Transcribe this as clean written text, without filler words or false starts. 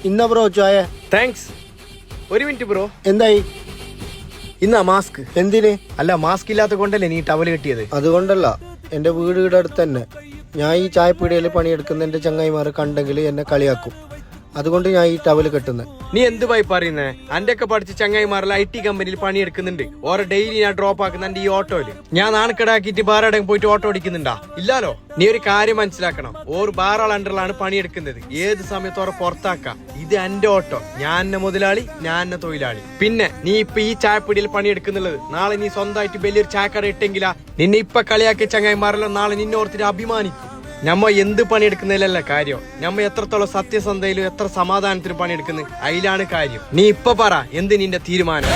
ഇന്ന ബ്രോ ചായ. താങ്ക്സ്. ഒരു മിനിറ്റ് ബ്രോ. എന്തായി? ഇന്നാ മാസ്ക്. എന്തിന്? അല്ല, മാസ്ക് ഇല്ലാത്ത കൊണ്ടല്ലേ നീ ടവൽ കിട്ടിയത്? അതുകൊണ്ടല്ല, എന്റെ വീട് ഇവിടെ അടുത്ത് തന്നെ. ഞാൻ ഈ ചായപ്പീടികയിൽ പണിയെടുക്കുന്ന എന്റെ ചങ്ങായിമാരെ കണ്ടെങ്കിൽ എന്നെ കളിയാക്കും. അതുകൊണ്ട് ഞാൻ ഈ ടവൽ കെട്ടുന്നത്. നീ എന്ത് പോയി പറയുന്നേ? എന്റെ ഒക്കെ പഠിച്ച് ചങ്ങായിമാരെല്ലാം IT കമ്പനിയിൽ പണിയെടുക്കുന്നുണ്ട്. ഓരോ ഡെയിലി ഞാൻ ഡ്രോപ്പ് ആക്കുന്ന എന്റെ ഈ ഓട്ടോയില്. ഞാൻ നാണക്കെടാക്കിയിട്ട് വേറെ എവിടെയും പോയിട്ട് ഓട്ടോ ഓടിക്കുന്നുണ്ടാ? ഇല്ലാലോ. നീ ഒരു കാര്യം മനസ്സിലാക്കണം, ഓർ വേറെ അണ്ടറിലാണ് പണിയെടുക്കുന്നത്. ഏത് സമയത്ത് ഓരെ പുറത്താക്കാം. ഇത് എന്റെ ഓട്ടോ, ഞാൻ എന്നെ മുതലാളി, ഞാൻ എന്നെ തൊഴിലാളി. പിന്നെ നീ ഇപ്പൊ ഈ ചായപ്പീടിയിൽ പണിയെടുക്കുന്നുള്ളത്, നാളെ നീ സ്വന്തമായിട്ട് വലിയൊരു ചായക്കട ഇട്ടെങ്കിലാ നിന്നെ ഇപ്പൊ കളിയാക്കിയ ചങ്ങായിമാരെല്ലാം നാളെ നിന്നോർത്തിട്ട് അഭിമാനിക്കും. നമ്മ എന്ത് പണിയെടുക്കുന്നതിലല്ല കാര്യം, നമ്മ എത്രത്തോളം സത്യസന്ധയിലും എത്ര സമാധാനത്തിലും പണിയെടുക്കുന്നത് അതിലാണ് കാര്യം. നീ ഇപ്പൊ പറ, എന്ത് നിന്റെ തീരുമാനം?